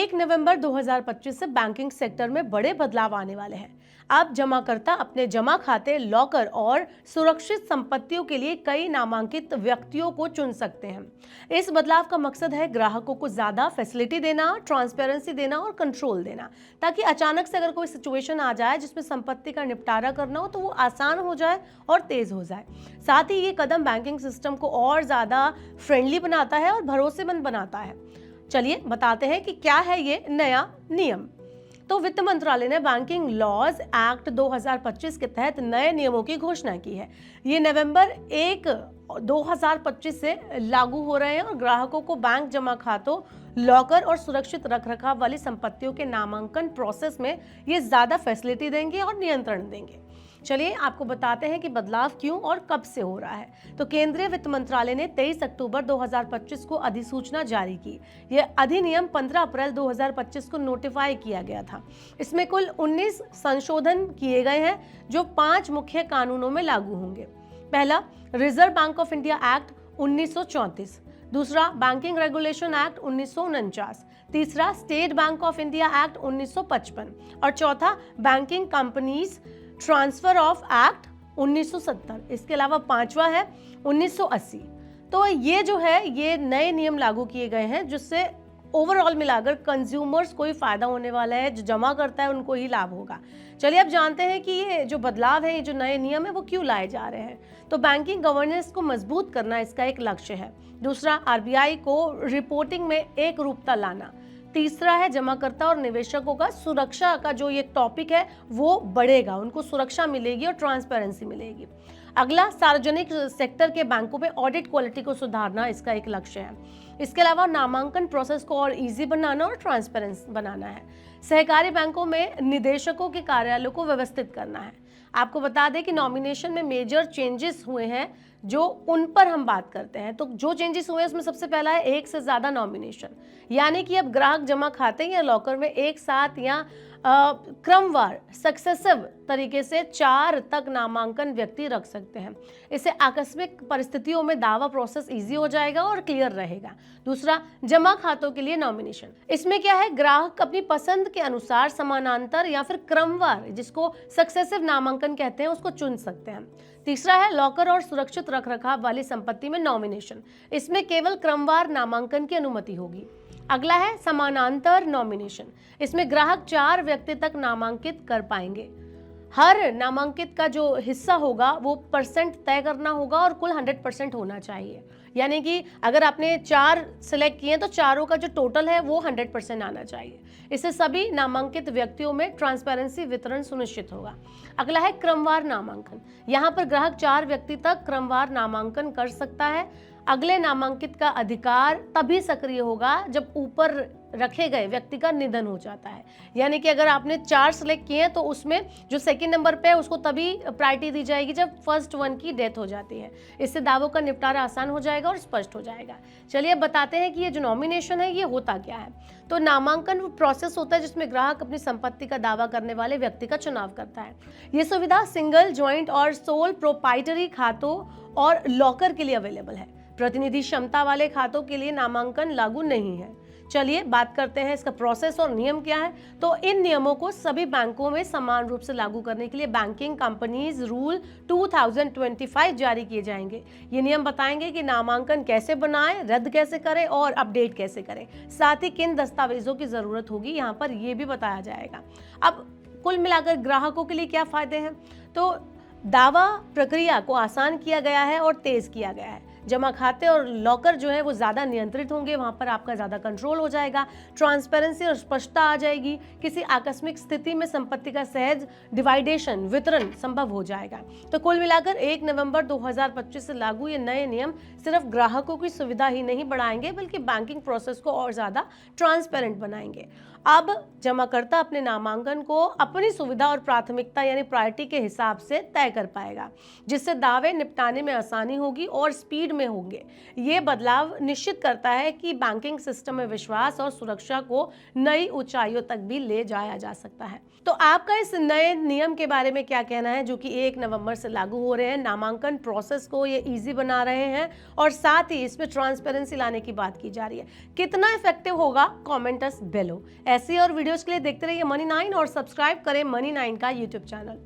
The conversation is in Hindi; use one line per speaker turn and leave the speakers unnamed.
1 नवंबर 2025 से बैंकिंग सेक्टर में बड़े बदलाव आने वाले हैं। अब जमाकर्ता अपने जमा खाते, लॉकर और सुरक्षित संपत्तियों के लिए कई नामांकित व्यक्तियों को चुन सकते हैं। इस बदलाव का मकसद है ग्राहकों को ज्यादा फैसिलिटी देना, ट्रांसपेरेंसी देना और कंट्रोल देना, ताकि अचानक से अगर कोई सिचुएशन आ जाए जिसमें संपत्ति का निपटारा करना हो तो वो आसान हो जाए और तेज हो जाए। साथ ही ये कदम बैंकिंग सिस्टम को और ज्यादा फ्रेंडली बनाता है और भरोसेमंद बनाता है। चलिए बताते हैं कि क्या है ये नया नियम। तो वित्त मंत्रालय ने बैंकिंग लॉज एक्ट 2025 के तहत नए नियमों की घोषणा की है। ये नवंबर 1, 2025 से लागू हो रहे हैं और ग्राहकों को बैंक जमा खातों, लॉकर और सुरक्षित रखरखाव वाली संपत्तियों के नामांकन प्रोसेस में ये ज्यादा फैसिलिटी देंगे और नियंत्रण देंगे। चलिए आपको बताते हैं कि बदलाव क्यों और कब से हो रहा है। तो केंद्रीय वित्त मंत्रालय ने 23 अक्टूबर 2025 को अधिसूचना जारी की। यह अधिनियम 15 अप्रैल 2025 को नोटिफाई किया गया था। इसमें कुल 19 संशोधन किए गए हैं जो 5 मुख्य कानूनों में लागू होंगे। पहला, reserve bank of India act 1934। दूसरा, बैंकिंग रेगुलेशन एक्ट 1949। तीसरा, state bank of India act 1955 और चौथा, banking companies transfer of act 1970। इसके अलावा पांचवा है 1980। तो ये जो है ये नए नियम लागू किए गए हैं जिससे ओवरऑल मिलाकर कंज्यूमर्स को ही फायदा होने वाला है, जो जमा करता है उनको ही लाभ होगा। चलिए अब जानते हैं कि ये जो बदलाव है, ये जो नए नियम है वो क्यों लाए जा रहे हैं। तो बैंकिंग गवर्नेंस को मजबूत करना इसका एक लक्ष्य है। दूसरा, आरबीआई को रिपोर्टिंग में एक रूपता लाना। तीसरा है जमाकर्ता और निवेशकों का सुरक्षा का जो ये टॉपिक है वो बढ़ेगा, उनको सुरक्षा मिलेगी और ट्रांसपेरेंसी मिलेगी। अगला, सार्वजनिक सेक्टर के बैंकों में ऑडिट क्वालिटी को सुधारना इसका एक लक्ष्य है। इसके अलावा नामांकन प्रोसेस को और इजी बनाना और ट्रांसपेरेंस बनाना है। सहकारी बैंकों में निदेशकों के कार्यालयों को व्यवस्थित करना है। आपको बता दें कि नॉमिनेशन में मेजर चेंजेस हुए हैं जो उन पर हम बात करते हैं। तो जो चेंजेस हुए हैं उसमें सबसे पहला है एक से ज्यादा नॉमिनेशन, यानी कि अब ग्राहक जमा खाते या लॉकर में एक साथ या क्रमवार सक्सेसिव तरीके से 4 तक नामांकन व्यक्ति रख सकते हैं। इससे आकस्मिक परिस्थितियों में दावा प्रोसेस इजी हो जाएगा और क्लियर रहेगा। दूसरा, जमा खातों के लिए नॉमिनेशन। इसमें क्या है, ग्राहक अपनी पसंद के अनुसार समानांतर या फिर क्रमवार, जिसको सक्सेसिव नामांकन कहते हैं, उसको चुन सकते हैं। तीसरा है लॉकर और सुरक्षित रखरखाव वाली संपत्ति में नॉमिनेशन। इसमें केवल क्रमवार नामांकन की अनुमति होगी। अगला है समानांतर नॉमिनेशन। इसमें ग्राहक 4 व्यक्ति तक नामांकित कर पाएंगे। हर नामांकित का जो हिस्सा होगा वो परसेंट तय करना होगा और कुल 100% होना चाहिए। यानी कि अगर आपने 4 सिलेक्ट किए तो चारों का जो टोटल है वो 100% आना चाहिए। इससे सभी नामांकित व्यक्तियों में ट्रांसपेरेंसी वितरण सुनिश्चित होगा। अगला है क्रमवार नामांकन। यहाँ पर ग्राहक 4 व्यक्ति तक क्रमवार नामांकन कर सकता है। अगले नामांकित का अधिकार तभी सक्रिय होगा जब ऊपर रखे गए व्यक्ति का निधन हो जाता है। यानी कि अगर आपने 4 सिलेक्ट किए हैं तो उसमें जो सेकंड नंबर पे है उसको तभी प्रायोरिटी दी जाएगी जब फर्स्ट वन की डेथ हो जाती है। इससे दावों का निपटारा आसान हो जाएगा और स्पष्ट हो जाएगा। चलिए बताते हैं कि ये जो नॉमिनेशन है ये होता क्या है। तो नामांकन वो प्रोसेस होता है जिसमें ग्राहक अपनी संपत्ति का दावा करने वाले व्यक्ति का चुनाव करता है। ये सुविधा सिंगल, ज्वाइंट और सोल प्रोप्राइटरी खातों और लॉकर के लिए अवेलेबल है। प्रतिनिधि क्षमता वाले खातों के लिए नामांकन लागू नहीं है। चलिए बात करते हैं इसका प्रोसेस और नियम क्या है। तो इन नियमों को सभी बैंकों में समान रूप से लागू करने के लिए बैंकिंग कंपनीज रूल 2025 जारी किए जाएंगे। ये नियम बताएंगे कि नामांकन कैसे बनाएं, रद्द कैसे करें और अपडेट कैसे करें। साथ ही किन दस्तावेजों की जरूरत होगी यहाँ पर ये भी बताया जाएगा। अब कुल मिलाकर ग्राहकों के लिए क्या फायदे हैं। तो दावा प्रक्रिया को आसान किया गया है और तेज किया गया है। जमा खाते और लॉकर जो है वो ज़्यादा नियंत्रित होंगे, वहाँ पर आपका ज़्यादा कंट्रोल हो जाएगा। ट्रांसपेरेंसी और स्पष्टता आ जाएगी। किसी आकस्मिक स्थिति में संपत्ति का सहज डिवाइडेशन वितरण संभव हो जाएगा। तो कुल मिलाकर 1 नवंबर 2025 से लागू ये नए नियम सिर्फ ग्राहकों की सुविधा ही नहीं बढ़ाएंगे बल्कि बैंकिंग प्रोसेस को और ज़्यादा ट्रांसपेरेंट बनाएंगे। अब जमाकर्ता अपने नामांकन को अपनी सुविधा और प्राथमिकता यानी प्रायोरिटी के हिसाब से तय कर पाएगा, जिससे दावे निपटाने में आसानी होगी और स्पीड भीड़ में होंगे। ये बदलाव निश्चित करता है कि बैंकिंग सिस्टम में विश्वास और सुरक्षा को नई ऊंचाइयों तक भी ले जाया जा सकता है। तो आपका इस नए नियम के बारे में क्या कहना है, जो कि 1 नवंबर से लागू हो रहे हैं? नामांकन प्रोसेस को ये इजी बना रहे हैं और साथ ही इसमें ट्रांसपेरेंसी लाने की बात की जा रही है। कितना इफेक्टिव होगा? कमेंट अस बिलो। ऐसी और वीडियोस के लिए देखते रहिए मनी 9 और सब्सक्राइब करें मनी 9 का यूट्यूब चैनल।